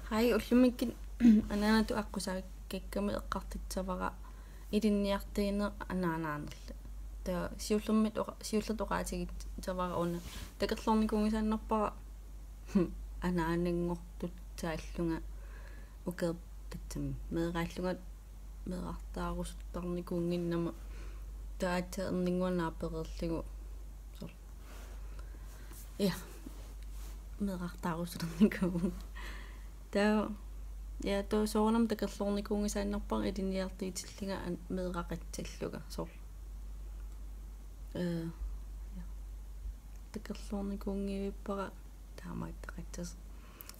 Hai ullumikkin anaanatu aqusaakkakkami eqqartitsavara ilinniartiine anaanaanerla ta siullerт oqaatigit savara una takerlornikungisaannarpara anaaningortut taallunga ukeer tatsam meeqaallungat meeqartaarusuttarnikunginnama taatseerninguanaapereerligu sor ja meeqartaarusuterniku ta ja to soornam takerlornikungisaannarpara ilinniartiitillinga meeqaqatsalluga sor ja takerlornikungivippara taamaittaqatsas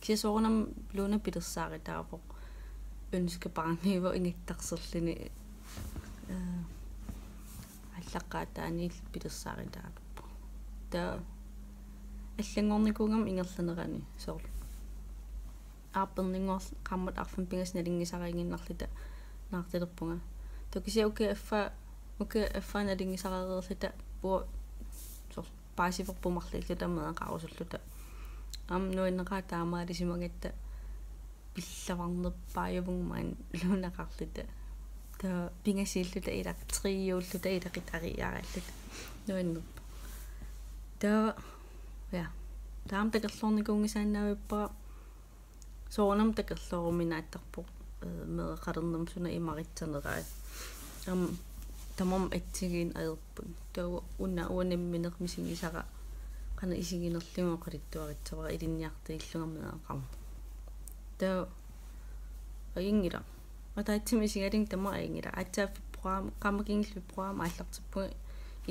kisisoornam luuna pilersaaritaarpoq ønskebarniivo ingittarsерлини аллаққаатааниил пилерсааритааппо та аллангорникунгам ингерланерани соор аарпернингорл qammat arfam pingasnalingisariinginnarlita naartilerpunga tokisia uke affa nalingisarareerlita puo sor paasiverpumarlilluta meeqarusulluta nuinneqaa taamaalisimangatta pillavarnerpaajavungmaan luunaqarlita ta pingasilluta ilaq triiulluta ilaqit ariaaralluta nuinnerpa ta ja taam takerlornikungisaannaavippa soornam takerloruminaattarpoq meeqalernerm suna imaritsaneraa tamam atsigiin aerpun taa uunimminermisingisara qana isiginerlimu qalittuaritsavara ilinniartiillunga meeqarma taa ayingila ataatsimi isigaling tama ayingila atsaaffi program qamakingillu program aallartippuga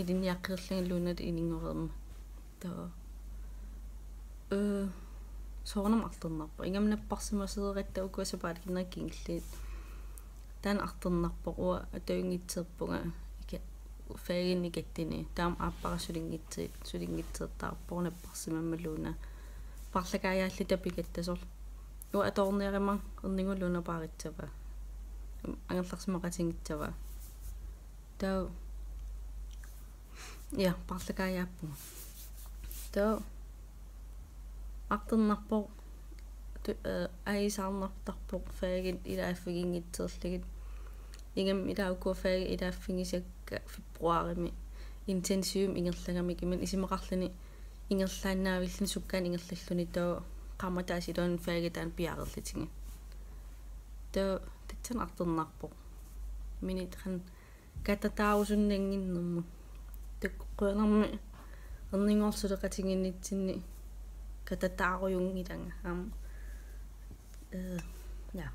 ilinniaqqerlangilluunat iningorerma taa soornam arternarpa ingamnapparsimaseeratta ukuasapaalikinakkingilliit taan arternarpoq ua ataungitseerpunga ika faagin ikattini taam aappaqasulinngitseertaarpornapparsimammaluuna parlakaajaalluta pikattasor ua atorniarima erningulluuna paaritsava angerlarsimaqatingitsava taa ja parlakaajaappuma taa артэрнарпоқ аисаарнартарпоқ фаагит илааффигингитсерлагит игам илаукуа фааги илааффигисакка фебруарими интенсивим ингерлагамик иман исимақарлани ингерлааннаавиллун суккаан ингерллаллуни таа qamataasiluan faagitaан piaarerlitинги таа татсан артэрнарпоқ минитхан кататаарусуннангиннэрму таккуанарми эрнингорсулеқатингиннитсинни katataarujungilanga ja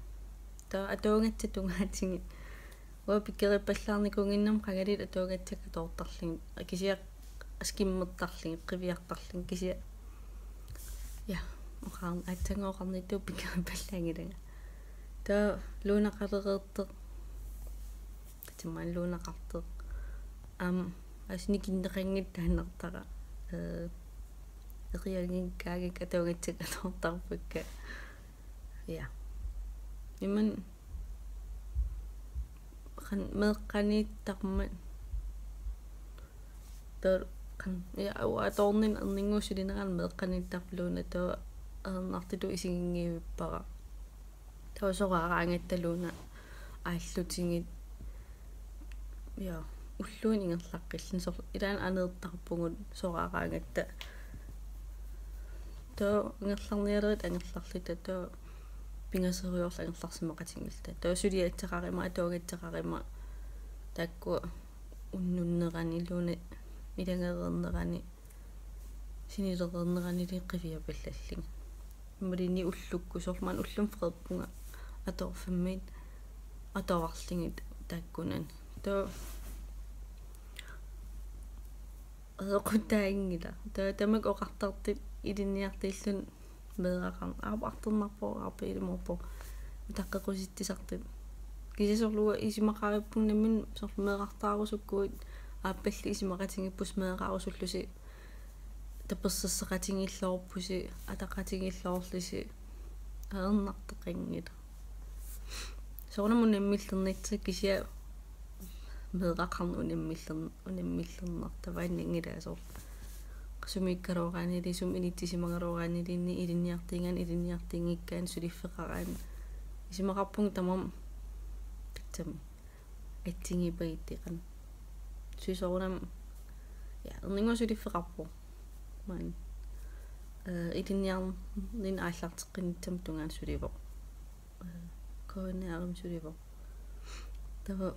ta atuungatsatungaatingit ua pikkerippallaarnikunginnam qagalit atuungatsakka toortarling kisia askimmertarling qiviartarling kisia ja oqarn atsangoqarnittu pikkerippallaangilanga ta luunaqalereerteq tatimman luunaqarteq asnikinneqangit taannertara riangin katuungatsakkatortarpakka ja iman qan meeqqaniittarmat ta qan ja atornin erninguusulineran meeqqaniittarluuna taa ernertilu isingingiivippara taa soraaraangattaluuna aallutingit ja ulluun ingerlaqqillun sor ilaan aneertarpungut soraaraangatta taa ngerlarnialerit angerlarlita taa pingaseriorla angerlarsimaqatingilta taa suliatsaqarima atuungatsaqarima taakkua unnunnerani luuna ilangereernerani sinilereernerani liqqiviapallallinga immalini ullukku sorman ullum freeppunga atorfammiit atovarlingit taakkunan taa equtaangila taa tamak oqartartit ilinniartiillun meeqaqarn arternarpoq arpiilimorpoq taqqequsittisartit kisisorluga isimaqaavippunnamin sor meeqartaarusukkuit aappalli isimaqatingippus meeqaarusullusi taperserseqatingillorppusi ataqatingillorlisi aernarteqangila soornamun nammillerniitsik kisia meeqaqarn unammillernertavaaningila sor sumikkaruaqaanili sum inittisimangaruaqaanili iliniartingikkaan suliffeqaraan isimaqarpung tamam tatsami atsingipaittiqan suisorunam ja erningusuliffeqarpu man iliniarnin aallarteqqinitsam tungaan sulivoq koonaarum sulivoq tava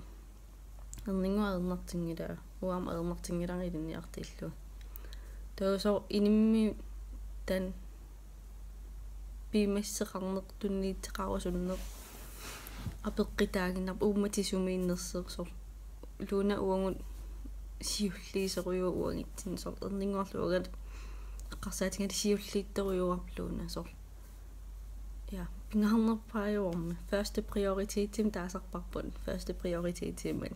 erninguaernartingila uam ernertingilar iliniartillu tawso inimmi tan piimasseqarnertunniitteqarusunneq apeqqitaaginnarp uummatisumiinnerseersor luuna uangut siulliiseruyu uangitsin sor erninguarluugat eqqarsaatingali siulliitterujuarluuna sor ja pingaharnerpaajuarmi første prioriteetim taasarparpun første prioriteetiman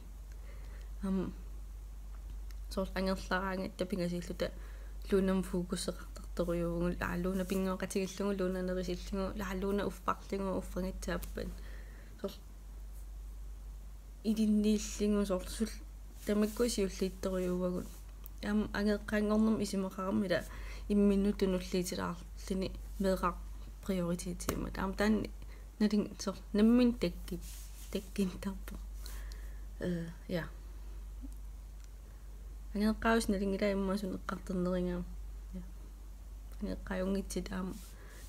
sor angerlaraanga tapingasilluta luunam fokusseqartarterujuungul aalluuna pingoqatigillungu luuna nerisillungu laalluuna uffarlingu uffangitsaappan sor ilinniillingu sor sul tamakkuisiulliitterujuuvagut angeqqaangornum isimeqaramila imminnutunulliitilaarlini meeqaq prioriteetimat taanni naling sor nammin takkintarpu ja angeqqaus nalingila immasun eqqarterneringa angeqqajungitsit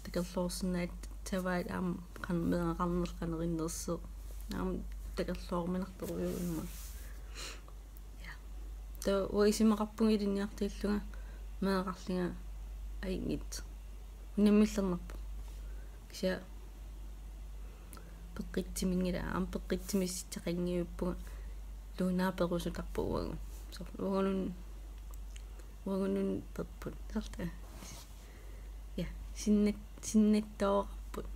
takerloorsinnaat tavaat meeqaqarnerqanerinnerseeq takerloorminarterujuunma ja ta uisimeqarpungi iliniartillunga meeqarlinga aingit nimmillernerpu kisia peqqitsimingila peqqitsimissitaqangiuppunga luunaa perusutarpu uagu sor uagunun pepput sarta ja sinnattoorput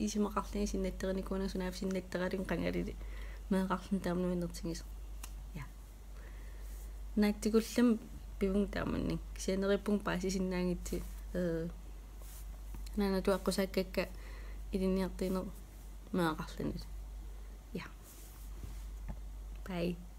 isimeqarlinga sinnatteranikuuna sunaap sinnatteralun qangalili meeqarlun taamnuinertingis ja naattikullam pivung taamanni kisianerippung paasisinnaangitsi nana tuaqqusaakkakka iliniartiiner meeqarlanit ja bye